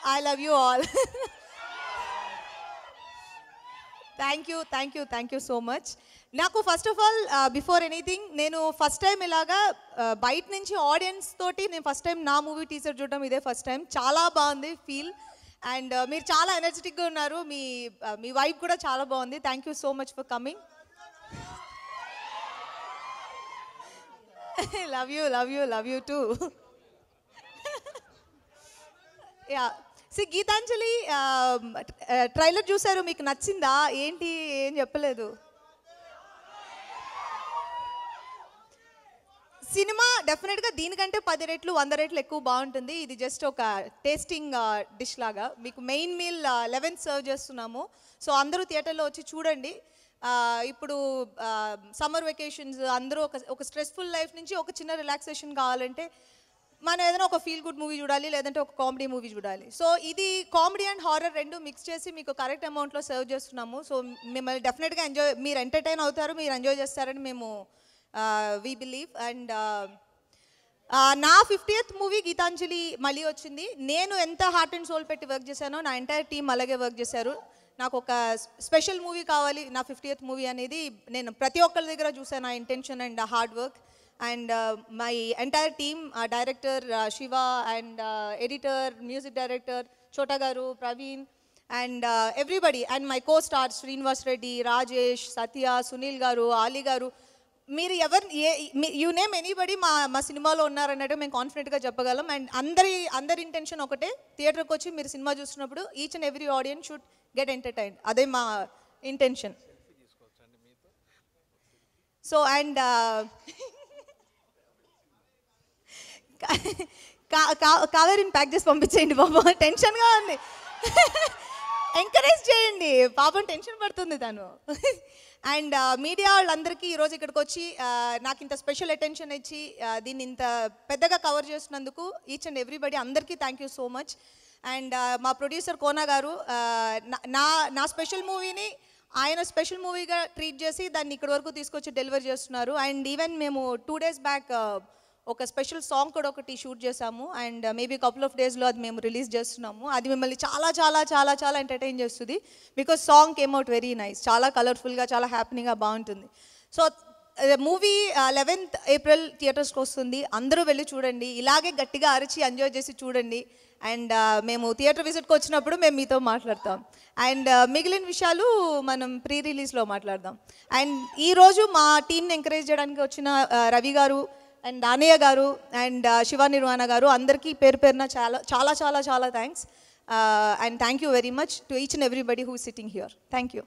I love you all. Thank you so much. నాకు first of all before anything నేను first time ఇలాగా బయట నుంచి ఆడియన్స్ తోటి నేను ఫస్ట్ టైం నా మూవీ టీజర్ చూడడం ఇదే ఫస్ట్ టైం. చాలా బాగుంది ఫీల్ అండ్ మీరు చాలా ఎనర్జెటిక్గా ఉన్నారు. మీ వైబ్ కూడా చాలా బాగుంది. Thank you so much for coming. Love you too. Yeah Geethanjali trailer చూసారు, మీకు నచ్చిందా ఏంటి? ఏం చెప్పలేదు. సినిమా డెఫినెట్గా దీనికంటే 10 రెట్లు 100 రెట్లు ఎక్కువ బాగుంటుంది. ఇది జస్ట్ ఒక టేస్టింగ్ డిష్ లాగా. మీకు మెయిన్ మీల్ 11 సర్వ్ చేస్తున్నాము. సో అందరూ థియేటర్లో వచ్చి చూడండి. ఇప్పుడు సమ్మర్ వెకేషన్స్ అందరూ ఒక స్ట్రెస్ఫుల్ లైఫ్ నుంచి ఒక చిన్న రిలాక్సేషన్ కావాలంటే మనం ఏదైనా ఒక ఫీల్ గుడ్ మూవీ చూడాలి, లేదంటే ఒక కామెడీ మూవీ చూడాలి. సో ఇది కామెడీ అండ్ హారర్ రెండు మిక్స్ చేసి మీకు కరెక్ట్ అమౌంట్లో సర్వ్ చేస్తున్నాము. సో మిమ్మల్ని డెఫినెట్గా మీరు ఎంటర్టైన్ అవుతారు, మీరు ఎంజాయ్ చేస్తారని మేము వీ బిలీవ్. అండ్ నా 50th మూవీ గీతాంజలి మళ్ళీ వచ్చింది. నేను ఎంత హార్ట్ అండ్ సోల్ పెట్టి వర్క్ చేశానో నా ఎంటైర్ టీమ్ అలాగే వర్క్ చేశారు. నాకు ఒక స్పెషల్ మూవీ కావాలి నా 50th మూవీ అనేది నేను ప్రతి ఒక్కరి దగ్గర చూసాను. నా intention and hard work and my entire team, director Shiva and editor, music director Chota Garu, Praveen and everybody, and my co-stars Srinivas Reddy, Rajesh, Satya, Sunil Garu, Ali Garu. మీరు you name anybody మా సినిమాలో ఉన్నారన్నట్టు మేము కాన్ఫిడెంట్గా చెప్పగలం. And అందరి intention ఒకటే, థియేటర్కి వచ్చి మీరు సినిమా చూస్తున్నప్పుడు each and every audience should get entertained. అదే మా ఇంటెన్షన్. సో అండ్ కావేరిని ప్యాక్ చేసి పంపించేయండి బాబా, టెన్షన్గా ఉంది. ఎంకరేజ్ చేయండి, పాపం టెన్షన్ పడుతుంది తను. అండ్ మీడియా వాళ్ళందరికీ ఈరోజు ఇక్కడికి వచ్చి నాకు ఇంత స్పెషల్ అటెన్షన్ ఇచ్చి దీన్ని ఇంత పెద్దగా కవర్ చేస్తున్నందుకు ఈచ్ అండ్ ఎవ్రీబడి అందరికీ thank you so much. And మా ప్రొడ్యూసర్ కోనా గారు నా స్పెషల్ మూవీని ఆయన స్పెషల్ మూవీగా ట్రీట్ చేసి దాన్ని ఇక్కడి వరకు తీసుకొచ్చి డెలివర్ చేస్తున్నారు. అండ్ ఈవెన్ మేము 2 days బ్యాక్ ఒక స్పెషల్ సాంగ్ కూడా ఒకటి షూట్ చేసాము. అండ్ మేబీ కపుల్ ఆఫ్ డేస్లో అది మేము రిలీజ్ చేస్తున్నాము. అది మిమ్మల్ని చాలా చాలా చాలా చాలా ఎంటర్టైన్ చేస్తుంది. Because song came out very nice, చాలా కలర్ఫుల్గా, చాలా హ్యాపీగా బాగుంటుంది. సో మూవీ 11th April థియేటర్స్కి వస్తుంది. అందరూ వెళ్ళి చూడండి, ఇలాగే గట్టిగా అరిచి ఎంజాయ్ చేసి చూడండి. అండ్ మేము థియేటర్ విజిట్కి వచ్చినప్పుడు మేము మీతో మాట్లాడతాం. అండ్ మిగిలిన విషయాలు మనం ప్రీ రిలీజ్లో మాట్లాడదాం. అండ్ ఈరోజు మా టీంని ఎంకరేజ్ చేయడానికి వచ్చిన రవి గారు అండ్ దానయ్య గారు అండ్ శివ నిర్వాణ గారు అందరికీ పేరు పేరున చాలా చాలా చాలా చాలా thanks. And thank you very much to each and everybody who sitting here. Thank you.